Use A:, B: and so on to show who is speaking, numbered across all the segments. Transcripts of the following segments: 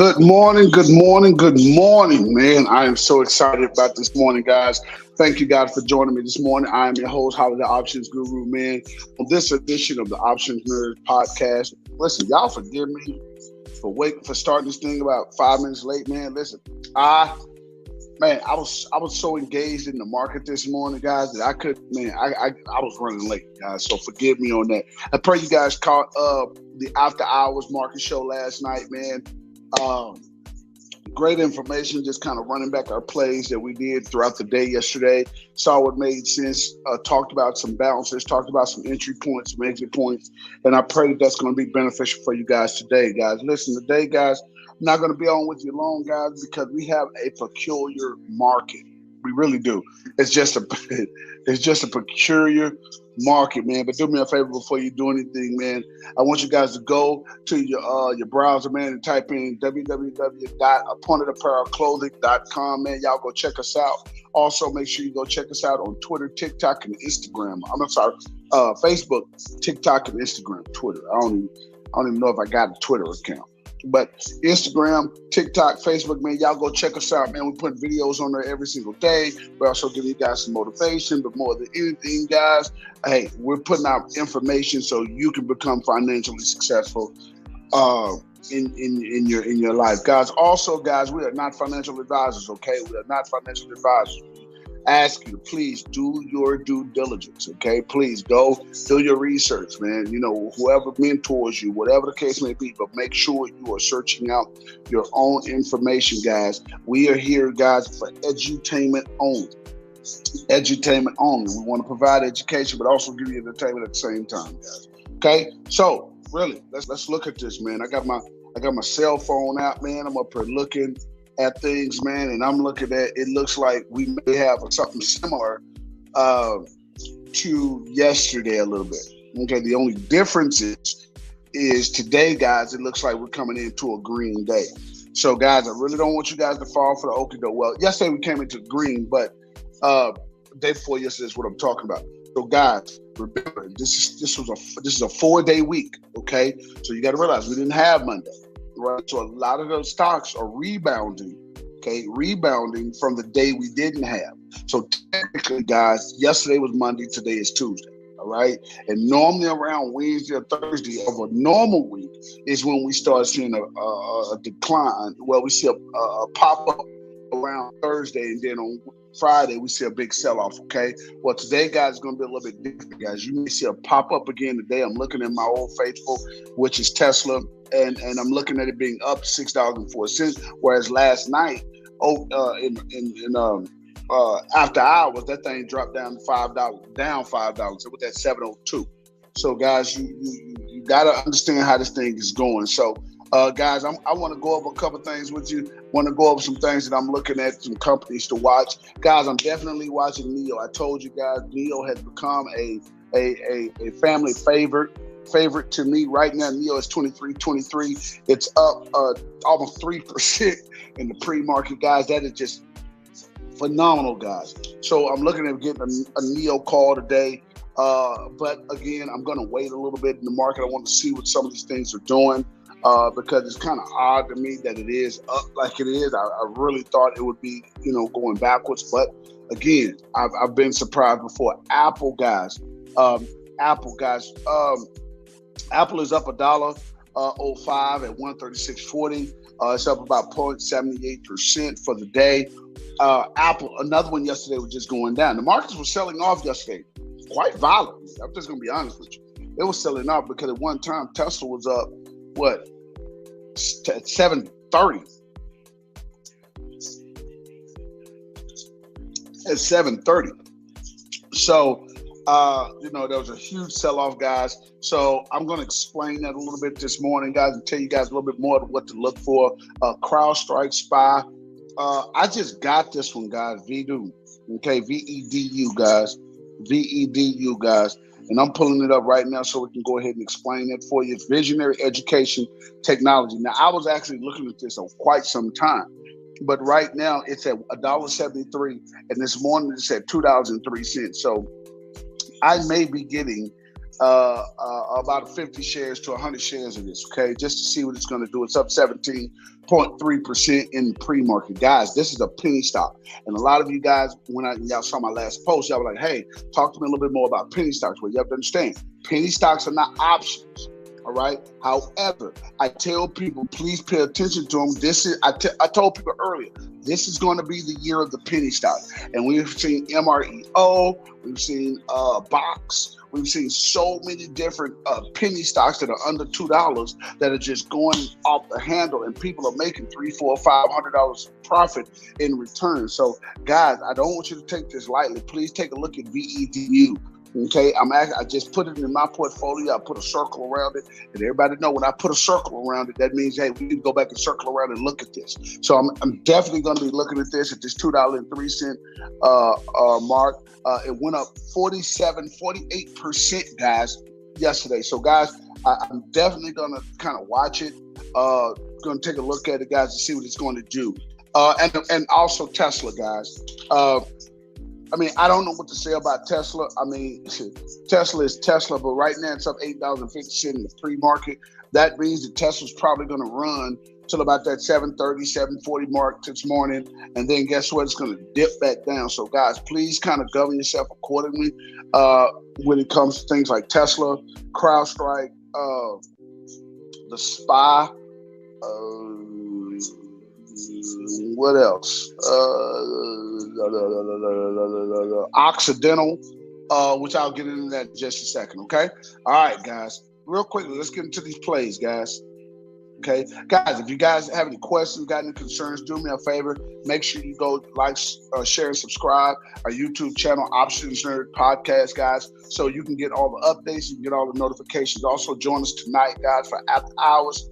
A: Good morning, man. I am so excited about this morning, guys. Thank you, guys, for joining me this morning. I am your host, Hollie, the Options Guru, man. On this edition of the Options Nerds podcast, listen, y'all forgive me for starting this thing about 5 minutes late, man. Listen, I was so engaged in the market this morning, guys, that I was running late, guys. So forgive me on that. I pray you guys caught the after hours market show last night, man. Great information, just kind of running back our plays that we did throughout the day yesterday. Saw what made sense, talked about some bounces, talked about some entry points, some exit points, and I pray that's going to be beneficial for you guys today, guys. Listen, today, guys, I'm not going to be on with you long, guys, because we have a peculiar market. We really do. It's just a peculiar market, man. But do me a favor before you do anything, man. I want you guys to go to your browser, man, and type in www.appointedapparelclothing.com, man. Y'all go check us out. Also, make sure you go check us out on Twitter, TikTok, and Instagram. Facebook, TikTok, and Instagram. Twitter. I don't even know if I got a Twitter account. But Instagram, TikTok, Facebook, man, y'all go check us out, man. We put videos on there every single day. We're also giving you guys some motivation, but more than anything, guys, hey, we're putting out information so you can become financially successful in your life, guys. Also, guys, we are not financial advisors, okay? We are not financial advisors. Ask you, please do your due diligence, okay? Please go do your research, man. You know, whoever mentors you, whatever the case may be, but make sure you are searching out your own information, guys. We are here, guys, for edutainment only. Edutainment only. We want to provide education, but also give you entertainment at the same time, guys. Okay? So, really, let's look at this, man. I got my cell phone out, man. I'm up here looking at things, man, and I'm looking at it. Looks like we may have something similar to yesterday a little bit. Okay, the only difference is today, guys, it looks like we're coming into a green day. So, guys, I really don't want you guys to fall for the okie doke. Well, yesterday we came into green, but day before yesterday is what I'm talking about. So, guys, remember this is a 4-day week. Okay, so you got to realize we didn't have Monday. Right, so a lot of those stocks are rebounding from the day we didn't have. So technically, guys, yesterday was Monday, today is Tuesday, all right? And normally around Wednesday or Thursday of a normal week is when we start seeing a decline. Well, we see a pop-up around Thursday, and then on Friday, we see a big sell-off, okay? Well, today, guys, is going to be a little bit different, guys. You may see a pop-up again today. I'm looking at my old faithful, which is Tesla, and I'm looking at it being up $6.04, whereas last night, after hours, that thing dropped down to $5, so with that 702. So, guys, you got to understand how this thing is going. So, guys, I want to go over a couple things with you. Want to go over some things that I'm looking at, some companies to watch. Guys, I'm definitely watching NIO. I told you guys, NIO has become a family favorite to me right now. NIO is 23.23. It's up almost 3% in the pre-market, guys. That is just phenomenal, guys. So I'm looking at getting a NIO call today. But again, I'm going to wait a little bit in the market. I want to see what some of these things are doing. Because it's kind of odd to me that it is up like it is. I really thought it would be, going backwards. But again, I've been surprised before. Apple, guys. Apple is up $1.05 at 136.40. It's up about 0.78% for the day. Apple, another one yesterday, was just going down. The markets were selling off yesterday, quite violently. I'm just going to be honest with you. It was selling off because at one time Tesla was up. What? At 7:30. At 7:30. So, there was a huge sell-off, guys. So I'm going to explain that a little bit this morning, guys, and tell you guys a little bit more of what to look for. CrowdStrike SPY. I just got this one, guys. VEDU. Okay, VEDU, guys. VEDU, guys. And I'm pulling it up right now so we can go ahead and explain it for you. It's Visionary Education Technology. Now, I was actually looking at this for quite some time, but right now it's at $1.73, and this morning it's at $2.03. So I may be getting about 50 shares to 100 shares of this, okay, just to see what it's going to do. It's up 17.3% in the pre-market. Guys, this is a penny stock. And a lot of you guys, when y'all saw my last post, y'all were like, hey, talk to me a little bit more about penny stocks. Well, you have to understand, penny stocks are not options. All right. However, I tell people, please pay attention to them. I told people earlier, this is going to be the year of the penny stock. And we've seen MREO, we've seen Box, we've seen so many different penny stocks that are under $2 that are just going off the handle, and people are making $300, $400, $500 profit in return. So, guys, I don't want you to take this lightly. Please take a look at VEDU. Okay, I just put it in my portfolio. I put a circle around it, and everybody know when I put a circle around it, that means, hey, we need to go back and circle around and look at this. So I'm definitely going to be looking at this at this $2.03 mark. It went up 48%, guys, yesterday. So, guys, I'm definitely going to kind of watch it. Going to take a look at it, guys, to see what it's going to do. And also Tesla, guys. I mean, I don't know what to say about Tesla. I mean, Tesla is Tesla, but right now it's up $8.50 in the pre-market. That means that Tesla's probably going to run till about that 7:30, 7:40 mark this morning. And then guess what? It's going to dip back down. So, guys, please kind of govern yourself accordingly when it comes to things like Tesla, CrowdStrike, the SPY, what else? Occidental, which I'll get into that in just a second, okay? All right, guys. Real quickly, let's get into these plays, guys. Okay, guys, if you guys have any questions, got any concerns, do me a favor. Make sure you go like, share, and subscribe our YouTube channel, Options Nerd Podcast, guys, so you can get all the updates, you can get all the notifications. Also, join us tonight, guys, for After Hours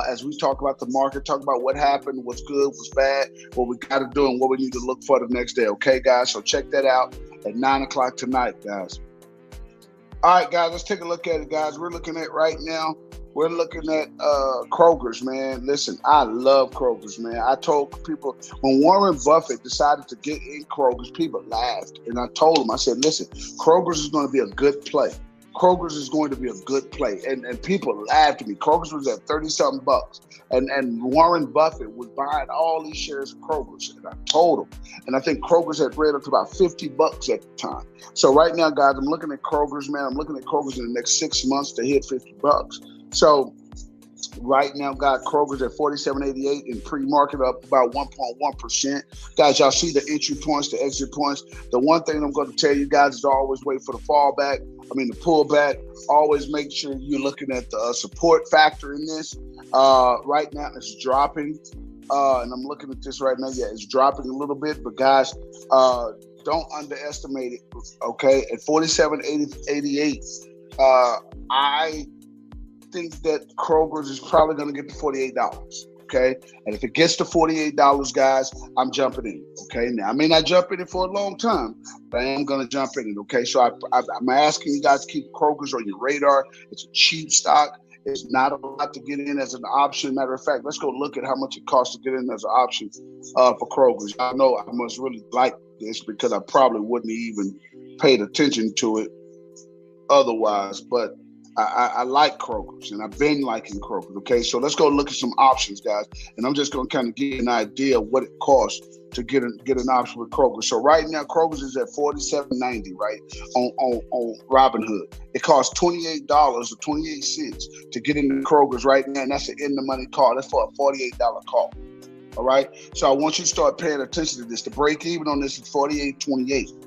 A: as we talk about the market, talk about what happened, what's good, what's bad, what we got to do, and what we need to look for the next day. Okay, guys, so check that out at 9 o'clock tonight, guys. All right, guys, let's take a look at it, guys. We're looking at right now. We're looking at Kroger's, man. Listen, I love Kroger's, man. I told people when Warren Buffett decided to get in Kroger's, people laughed. And I told them, I said, listen, Kroger's is going to be a good play. Kroger's is going to be a good play. And people laughed at me. Kroger's was at 30-something bucks. And Warren Buffett was buying all these shares of Kroger's. And I told him. And I think Kroger's had read up to about 50 bucks at the time. So right now, guys, I'm looking at Kroger's, man. I'm looking at Kroger's in the next 6 months to hit 50 bucks. So right now, got Kroger's at 47.88 in pre-market, up about 1.1%. Guys, y'all see the entry points, the exit points. The one thing I'm going to tell you guys is always wait for the the pullback. Always make sure you're looking at the support factor in this. Right now, it's dropping. And I'm looking at this right now. Yeah, it's dropping a little bit. But, guys, don't underestimate it, okay? At 47.88, I think that Kroger's is probably going to get to $48, okay? And if it gets to $48, guys, I'm jumping in, okay? Now, I may not jump in it for a long time, but I am going to jump in it, okay? So I'm asking you guys to keep Kroger's on your radar. It's a cheap stock. It's not a lot to get in as an option. Matter of fact, let's go look at how much it costs to get in as an option for Kroger's. I know I must really like this because I probably wouldn't even paid attention to it otherwise, but I like Kroger's, and I've been liking Kroger's, okay? So let's go look at some options, guys, and I'm just going to kind of give you an idea of what it costs to get an option with Kroger. So right now, Kroger's is at $47.90, right, on Robinhood. It costs $28 or 28 cents to get into Kroger's right now, and that's an in-the-money call. That's for a $48 call, all right? So I want you to start paying attention to this. The break-even on this is $48.28.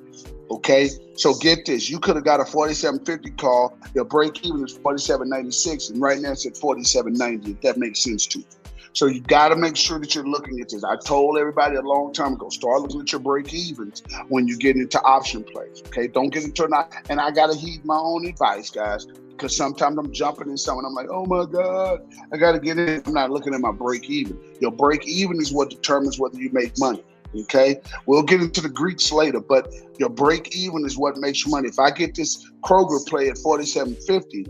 A: Okay, so get this. You could have got a $47.50 call. Your break even is $47.96, and right now it's at $47.90. If that makes sense to you. So you got to make sure that you're looking at this. I told everybody a long time ago, start looking at your break evens when you get into option plays. Okay, don't get into it. And I got to heed my own advice, guys, because sometimes I'm jumping in something. I'm like, oh my God, I got to get in. I'm not looking at my break even. Your break even is what determines whether you make money. Okay, we'll get into the Greeks later, but your break even is what makes you money. If I get this Kroger play at $47.50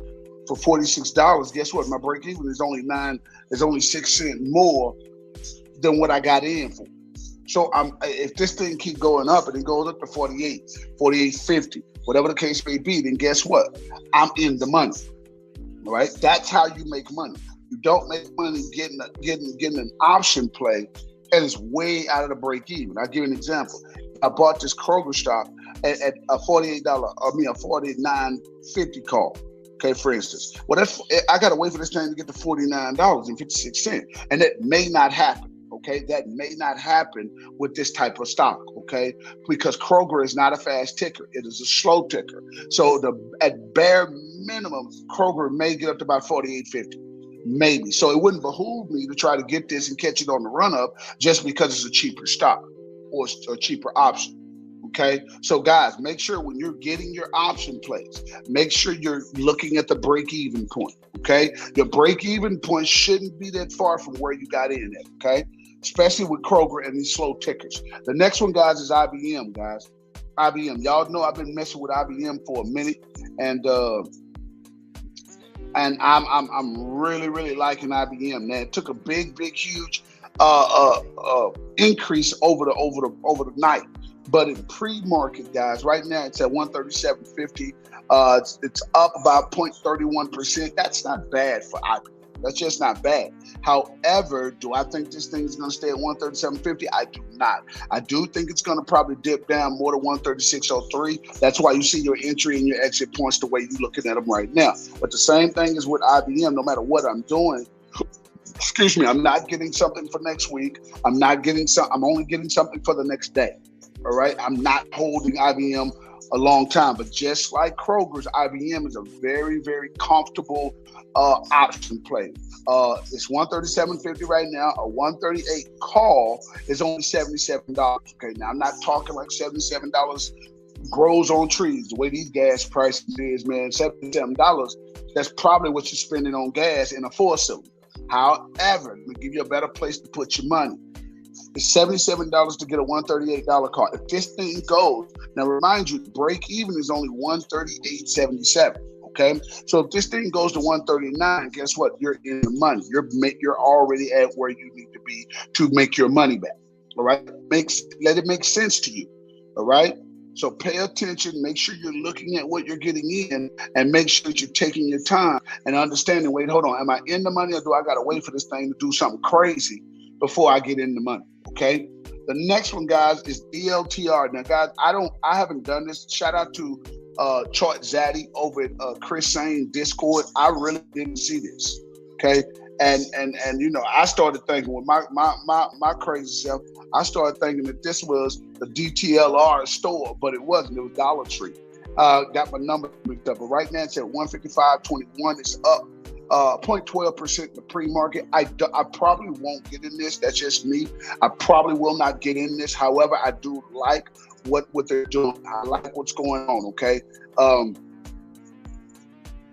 A: for $46, guess what? My break even is only 6 cents more than what I got in for. So if this thing keep going up and it goes up to 48, 48.50, whatever the case may be, then guess what? I'm in the money. All right? That's how you make money. You don't make money getting an option play and it's way out of the break even. I'll give you an example. I bought this Kroger stock at a $49.50 call. Okay, for instance. Well, I got to wait for this thing to get to $49.56. And that may not happen. Okay, that may not happen with this type of stock, okay? Because Kroger is not a fast ticker. It is a slow ticker. So at bare minimum, Kroger may get up to about 48.50, maybe. So it wouldn't behoove me to try to get this and catch it on the run up just because it's a cheaper stock or a cheaper option. Okay, so guys, make sure when you're getting your option plays, make sure you're looking at the break-even point. Okay, your break-even point shouldn't be that far from where you got in at. Okay, especially with Kroger and these slow tickers. The next one, guys, is IBM. Guys, IBM. Y'all know I've been messing with IBM for a minute, and I'm really liking IBM. Man, it took a big, huge increase over the night. But in pre-market, guys, right now it's at 137.50. It's up about 0.31%. That's not bad for IBM. That's just not bad. However, do I think this thing is going to stay at 137.50? I do not. I do think it's going to probably dip down more to 136.03. That's why you see your entry and your exit points the way you're looking at them right now. But the same thing is with IBM. No matter what I'm doing, excuse me, I'm not getting something for next week. I'm only getting something for the next day. All right, I'm not holding IBM a long time, but just like Kroger's, IBM is a very, very comfortable option play. It's $137.50 right now. A $138 call is only $77. Okay, now I'm not talking like $77 grows on trees. The way these gas prices is, man, $77. That's probably what you're spending on gas in a 4-cylinder. However, let me give you a better place to put your money. It's $77 to get a $138 car. If this thing goes, now remind you, break even is only $138.77. Okay, so if this thing goes to 139, guess what? You're in the money. You're already at where you need to be to make your money back. All right, let it make sense to you. All right. So pay attention. Make sure you're looking at what you're getting in, and make sure that you're taking your time and understanding. Wait, hold on. Am I in the money, or do I got to wait for this thing to do something crazy before I get in the money? Okay. The next one, guys, is DLTR. Now, guys, I haven't done this. Shout out to Chart Zaddy over at Chris Sane Discord. I really didn't see this. Okay. And you know, I started thinking with my crazy self, I started thinking that this was the DTLR store, but it wasn't. It was Dollar Tree. Got my number mixed up, but right now it's at 155.21. It's up 0.12% in the pre-market. I probably won't get in this. That's just me. I probably will not get in this. However, I do like what they're doing. I like what's going on. Okay.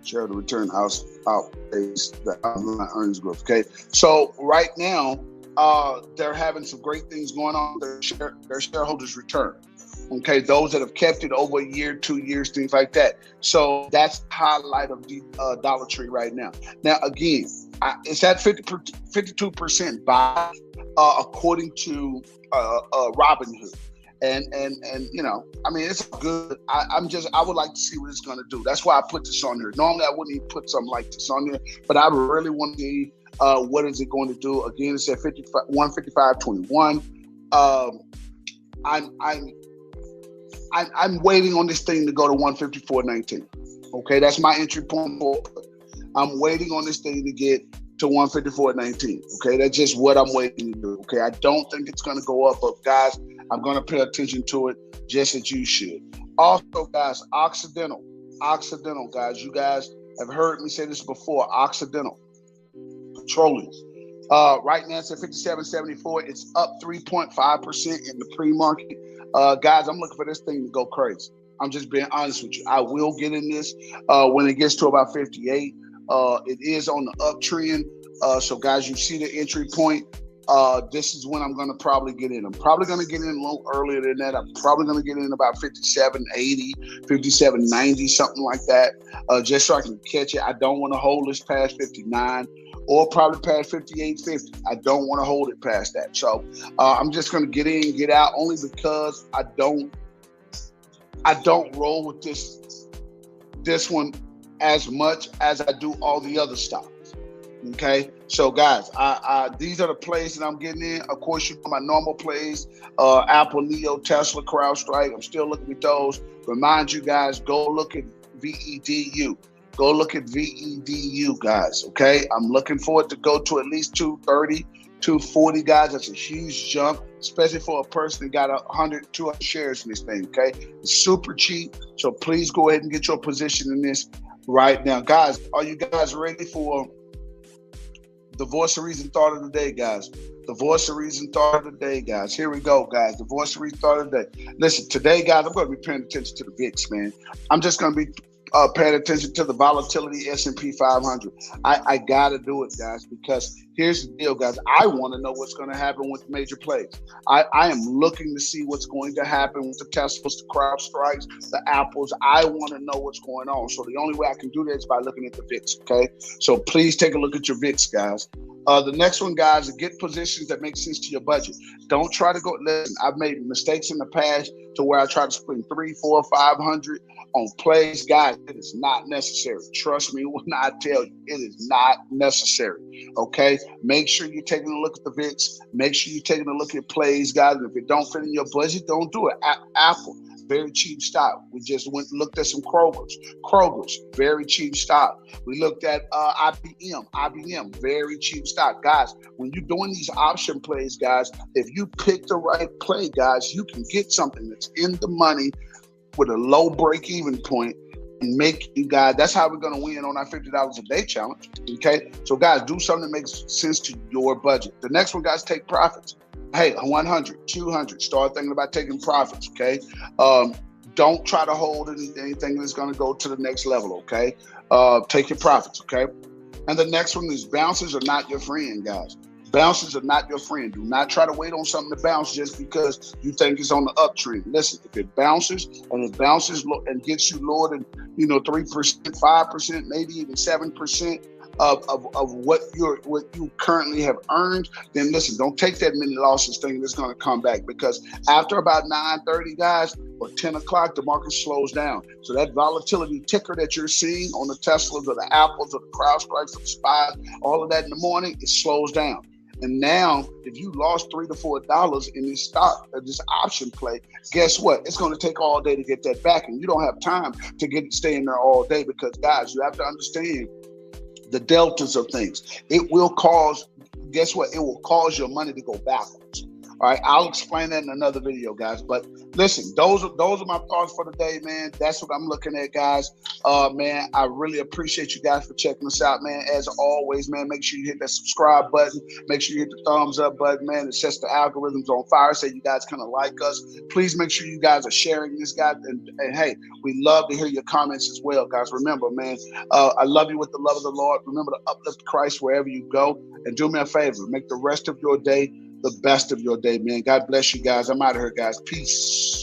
A: Share the return outpace the online earnings growth. Okay. So right now, they're having some great things going on. Their shareholders return. Okay, those that have kept it over a year, 2 years, things like that. So that's the highlight of the Dollar Tree right now. Now, again, it's at 52% buy, according to Robinhood. And you know, I mean, it's good. I would like to see what it's going to do. That's why I put this on here. Normally, I wouldn't even put something like this on here, but I really want to see what is it going to do. Again, it's at 155.21. I'm waiting on this thing to go to 154.19. Okay, that's my entry point forward. I'm waiting on this thing to get to 154.19. Okay, that's just what I'm waiting to do. Okay, I don't think it's going to go up, but guys, I'm going to pay attention to it just as you should. Also, guys, Occidental, guys, you guys have heard me say this before. Occidental Petroleum. Right now it's at 57.74. It's up 3.5% in the pre-market. Guys, I'm looking for this thing to go crazy. I'm just being honest with you. I will get in this when it gets to about 58. It is on the uptrend. So guys, you see the entry point. This is when I'm going to probably get in. I'm probably going to get in a little earlier than that. I'm probably going to get in about 57.80, 57.90, something like that, just so I can catch it. I don't want to hold this past 59 or probably past 58.50. I don't want to hold it past that. So I'm just going to get in, get out, only because I don't roll with this one as much as I do all the other stocks. Okay, so guys, these are the plays that I'm getting in. Of course, you know my normal plays: Apple, Neo, Tesla, CrowdStrike. I'm still looking at those. Remind you guys, go look at VEDU. Go look at VEDU, guys. Okay, I'm looking for it to go to at least 230, 240, guys. That's a huge jump, especially for a person that got 100, 200 shares in this thing. Okay, it's super cheap. So please go ahead and get your position in this right now, guys. Are you guys ready for the voice of reason thought of the day, guys? The voice of reason thought of the day, guys. Here we go, guys. The voice of reason thought of the day. Listen, today, guys, I'm going to be paying attention to the VIX, man. I'm just going to be paying attention to the volatility S&P 500. I got to do it, guys, because here's the deal, guys. I want to know what's going to happen with major plays. I am looking to see what's going to happen with the Teslas, the CrowdStrikes, the Apples. I want to know what's going on. So the only way I can do that is by looking at the VIX, okay? So please take a look at your VIX, guys. The next one, guys, is get positions that make sense to your budget. Don't try to go. Listen, I've made mistakes in the past to where I try to spend 300, 400, 500 on plays. Guys, it is not necessary. Trust me when I tell you, it is not necessary. Okay, make sure you're taking a look at the VIX. Make sure you're taking a look at plays, guys. If it don't fit in your budget, don't do it. Apple, very cheap stock. We just went and looked at some Kroger's, very cheap stock. We looked at IBM, very cheap stock. Guys, when you're doing these option plays, guys, if you pick the right play, guys, you can get something that's in the money with a low break-even point and make you guys, that's how we're going to win on our $50 a day challenge. Okay, so guys, do something that makes sense to your budget. The next one, guys, take profits. Hey, 100, 200, start thinking about taking profits. Okay, don't try to hold anything that's going to go to the next level. Okay, take your profits. Okay, and the next one is bounces are not your friend, guys. Bounces are not your friend. Do not try to wait on something to bounce just because you think it's on the uptrend. Listen, if it bounces and gets you lower than 3%, 5%, maybe even 7% of what you currently have earned, then listen, don't take that many losses thinking it's going to come back, because after about 9:30, guys, or 10 o'clock, the market slows down. So that volatility ticker that you're seeing on the Teslas or the Apples or the CrowdStrikes or the SPYs, all of that in the morning, it slows down. And now, if you lost $3 to $4 in this stock, this option play, guess what? It's going to take all day to get that back, and you don't have time to stay in there all day, because, guys, you have to understand the deltas of things. It will cause, guess what? It will cause your money to go backwards. All right, I'll explain that in another video, guys. But listen, those are my thoughts for the day, man. That's what I'm looking at, guys. Man, I really appreciate you guys for checking us out, man. As always, man, make sure you hit that subscribe button. Make sure you hit the thumbs up button, man. It sets the algorithms on fire, so you guys kind of like us. Please make sure you guys are sharing this, guys. And hey, we love to hear your comments as well, guys. Remember, man, I love you with the love of the Lord. Remember to uplift Christ wherever you go. And do me a favor, make the rest of your day the best of your day, man. God bless you guys. I'm out of here, guys. Peace.